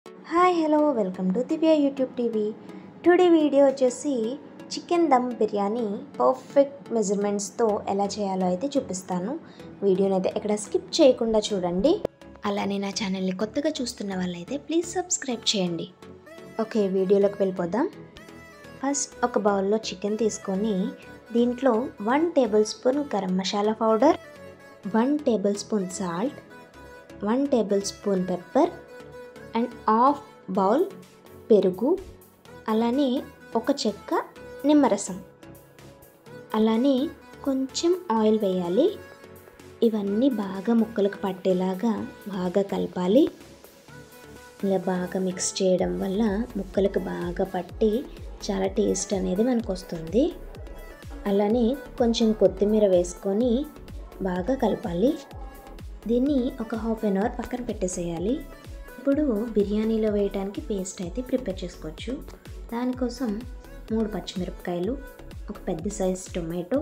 Hi hello welcome to Divya YouTube TV. Today video వచ్చేసి chicken dum biryani perfect మెజర్మెంట్స్తో ఎలా చేయాలో అయితే చూపిస్తాను. వీడియోని అయితే ఎక్కడ స్కిప్ చేయకుండా చూడండి. అలానే నా ఛానల్ని కొత్తగా చూస్తున్న వాళ్ళైతే ప్లీజ్ సబ్స్క్రైబ్ చేయండి. ఓకే, వీడియోలోకి వెళ్ళిపోదాం. ఫస్ట్ ఒక బౌల్లో చికెన్ తీసుకొని దీంట్లో 1 table spoon garam masala powder, 1 table spoon salt, 1 table spoon pepper and half bowl పెరుగు, అలానే ఒక చెక్క నిమ్మరసం, అలానే కొంచెం ఆయిల్ వేయాలి. ఇవన్నీ బాగా ముక్కలకు పట్టేలాగా బాగా కలపాలి. ఇలా బాగా మిక్స్ చేయడం వల్ల ముక్కలకు బాగా పట్టి చాలా టేస్ట్ అనేది మనకు వస్తుంది. అలానే కొంచెం కొత్తిమీర వేసుకొని బాగా కలపాలి. దీన్ని ఒక హాఫ్ అన్ అవర్ పక్కన పెట్టేసేయాలి. ఇప్పుడు బిర్యానీలో వేయడానికి పేస్ట్ అయితే ప్రిపేర్ చేసుకోవచ్చు. దానికోసం 3 పచ్చిమిరపకాయలు, ఒక పెద్ద సైజ్ టొమాటో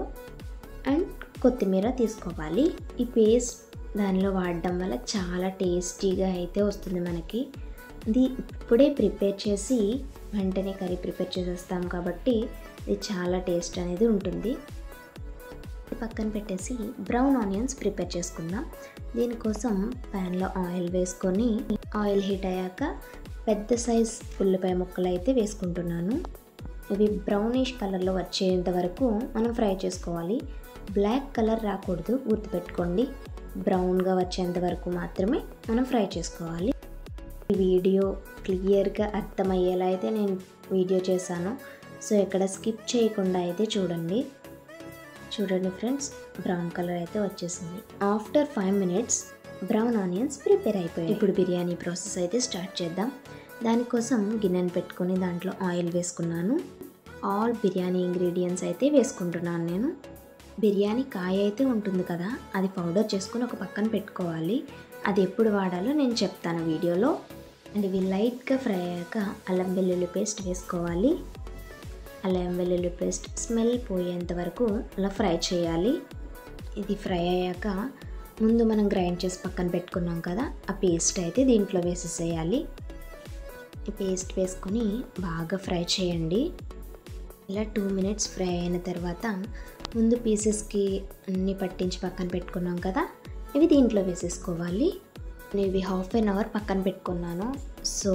అండ్ కొత్తిమీర తీసుకోవాలి. ఈ పేస్ట్ దానిలో వాడడం వల్ల చాలా టేస్టీగా అయితే వస్తుంది మనకి. ఇది ఇప్పుడే ప్రిపేర్ చేసి వెంటనే కర్రీ ప్రిపేర్ చేసేస్తాం కాబట్టి ఇది చాలా టేస్ట్ అనేది ఉంటుంది. పక్కన పెట్టేసి బ్రౌన్ ఆనియన్స్ ప్రిపేర్ చేసుకుందాం. దీనికోసం ప్యాన్లో ఆయిల్ వేసుకొని ఆయిల్ హీట్ అయ్యాక పెద్ద సైజ్ ఉల్లిపాయ ముక్కలు అయితే వేసుకుంటున్నాను. ఇవి బ్రౌనిష్ కలర్లో వచ్చేంత వరకు మనం ఫ్రై చేసుకోవాలి. బ్లాక్ కలర్ రాకూడదు, గుర్తుపెట్టుకోండి. బ్రౌన్గా వచ్చేంత వరకు మాత్రమే మనం ఫ్రై చేసుకోవాలి. ఈ వీడియో క్లియర్గా అర్థమయ్యేలా అయితే నేను వీడియో చేశాను. సో ఇక్కడ స్కిప్ చేయకుండా అయితే చూడండి ఫ్రెండ్స్, బ్రౌన్ కలర్ అయితే వచ్చేసింది. After 5 minutes brown onions prepare అయిపోయాయి. ఇప్పుడు బిర్యానీ ప్రాసెస్ అయితే స్టార్ట్ చేద్దాం. దానికోసం గిన్నెను పెట్టుకొని దాంట్లో ఆయిల్ వేసుకున్నాను. ఆల్ బిర్యానీ ఇంగ్రీడియంట్స్ అయితే వేసుకుంటున్నాను నేను. బిర్యానీ కాయ అయితే ఉంటుంది కదా, అది పౌడర్ చేసుకొని ఒక పక్కన పెట్టుకోవాలి. అది ఎప్పుడు వాడాలో నేను చెప్తాను వీడియోలో. అండ్ ఇవి లైట్గా ఫ్రై అయ్యాక అల్లం వెల్లుల్లి పేస్ట్ వేసుకోవాలి. అల్లం వెల్లుల్లి పేస్ట్ స్మెల్ పోయేంత వరకు అలా ఫ్రై చేయాలి. ఇది ఫ్రై అయ్యాక ముందు మనం గ్రైండ్ చేసి పక్కన పెట్టుకున్నాం కదా, ఆ పేస్ట్ అయితే దీంట్లో వేసేసేయాలి. ఈ పేస్ట్ వేసుకొని బాగా ఫ్రై చేయండి. ఇలా 2 minutes ఫ్రై అయిన తర్వాత ముందు పీసెస్కి అన్నీ పట్టించి పక్కన పెట్టుకున్నాం కదా, ఇవి దీంట్లో వేసేసుకోవాలి. నేను ఇవి హాఫ్ అన్ అవర్ పక్కన పెట్టుకున్నాను. సో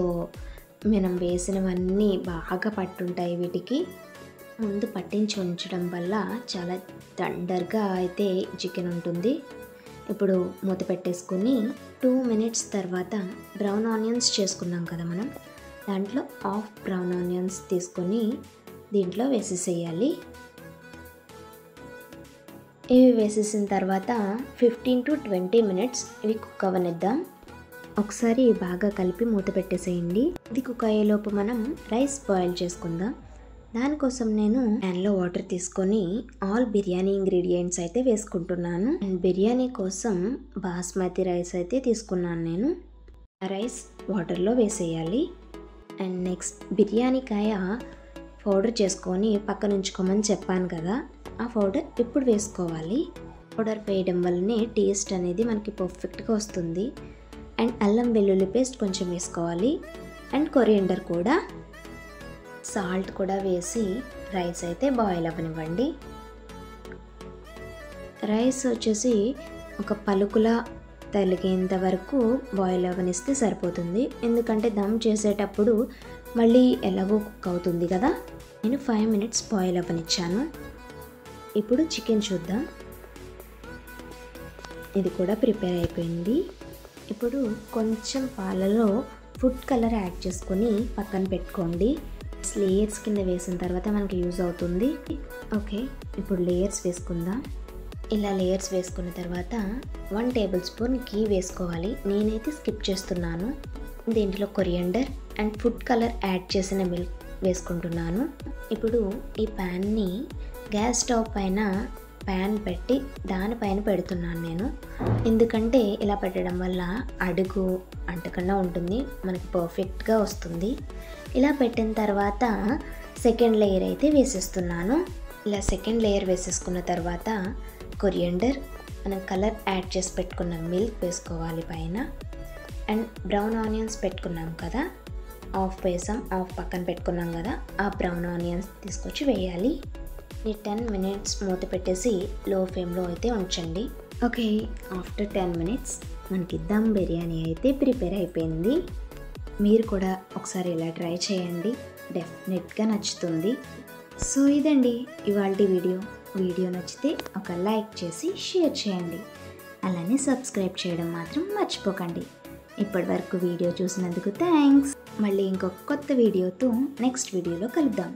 మనం వేసినవన్నీ బాగా పట్టుంటాయి. వీటికి ముందు పట్టించి ఉంచడం వల్ల చాలా టెండర్గా అయితే చికెన్ ఉంటుంది. ఇప్పుడు మూత పెట్టేసుకొని 2 minutes తర్వాత బ్రౌన్ ఆనియన్స్ చేసుకున్నాం కదా మనం, దాంట్లో హాఫ్ బ్రౌన్ ఆనియన్స్ తీసుకొని దీంట్లో వేసేసేయాలి. ఇవి వేసేసిన తర్వాత 15 to 20 minutes ఇవి కుక్ అవ్వనిద్దాం. ఒకసారి బాగా కలిపి మూత పెట్టేసేయండి. ఇది కుక్ అయ్యేలోపు మనం రైస్ బాయిల్ చేసుకుందాం. దానికోసం నేను ప్యాన్లో వాటర్ తీసుకొని ఆల్ బిర్యానీ ఇంగ్రీడియంట్స్ అయితే వేసుకుంటున్నాను. అండ్ బిర్యానీ కోసం బాస్మతి రైస్ అయితే తీసుకున్నాను నేను. ఆ రైస్ వాటర్లో వేసేయాలి. అండ్ నెక్స్ట్ బిర్యానీ కాయ పౌడర్ చేసుకొని పక్కన ఉంచుకోమని చెప్పాను కదా, ఆ పౌడర్ ఇప్పుడు వేసుకోవాలి. పౌడర్ వేయడం వల్లనే టేస్ట్ అనేది మనకి పర్ఫెక్ట్గా వస్తుంది. అండ్ అల్లం వెల్లుల్లి పేస్ట్ కొంచెం వేసుకోవాలి. అండ్ కొరియండర్ కూడా, సాల్ట్ కూడా వేసి రైస్ అయితే బాయిల్ అవ్వనివ్వండి. రైస్ వచ్చేసి ఒక పలుకులా తలిగేంత వరకు బాయిల్ అవ్వనిస్తే సరిపోతుంది. ఎందుకంటే దమ్ చేసేటప్పుడు మళ్ళీ ఎలాగో కుక్ అవుతుంది కదా. నేను 5 minutes బాయిల్ అవ్వనిచ్చాను. ఇప్పుడు చికెన్ చూద్దాం. ఇది కూడా ప్రిపేర్ అయిపోయింది. ఇప్పుడు కొంచెం పాలలో ఫుడ్ కలర్ యాడ్ చేసుకొని పక్కన పెట్టుకోండి. లేయర్స్ కింద వేసిన తర్వాత మనకి యూజ్ అవుతుంది. ఓకే, ఇప్పుడు లేయర్స్ వేసుకుందాం. ఇలా లేయర్స్ వేసుకున్న తర్వాత 1 టేబుల్ స్పూన్ ఘీ వేసుకోవాలి. నేనైతే స్కిప్ చేస్తున్నాను. దీంట్లో coriander and food colour add చేసిన మిల్క్ వేసుకుంటున్నాను. ఇప్పుడు ఈ ప్యాన్ని గ్యాస్ స్టవ్ పైన ప్యాన్ పెట్టి దానిపైన పెడుతున్నాను నేను. ఎందుకంటే ఇలా పెట్టడం వల్ల అడుగు అంటకుండా ఉంటుంది, మనకి పర్ఫెక్ట్గా వస్తుంది. ఇలా పెట్టిన తర్వాత సెకండ్ లేయర్ అయితే వేసేస్తున్నాను. ఇలా సెకండ్ లేయర్ వేసేసుకున్న తర్వాత కొరియండర్, మనం కలర్ యాడ్ చేసి పెట్టుకున్న మిల్క్ వేసుకోవాలి పైన. అండ్ బ్రౌన్ ఆనియన్స్ పెట్టుకున్నాం కదా, ఆఫ్ వేసాం, ఆఫ్ పక్కన పెట్టుకున్నాం కదా, ఆ బ్రౌన్ ఆనియన్స్ తీసుకొచ్చి వేయాలి. ఈ 10 minutes మూత పెట్టేసి లో ఫ్లేమ్లో అయితే ఉంచండి. ఓకే, ఆఫ్టర్ 10 minutes మనకి దమ్ బిర్యానీ అయితే ప్రిపేర్ అయిపోయింది. మీరు కూడా ఒకసారి ఇలా ట్రై చేయండి, డెఫినెట్గా నచ్చుతుంది. సో ఇదండి ఇవాల్టి వీడియో నచ్చితే ఒక లైక్ చేసి షేర్ చేయండి, అలానే సబ్స్క్రైబ్ చేయడం మాత్రం మర్చిపోకండి. ఇప్పటి వరకు వీడియో చూసినందుకు థ్యాంక్స్. మళ్ళీ ఇంకొక కొత్త వీడియోతో నెక్స్ట్ వీడియోలో కలుద్దాం.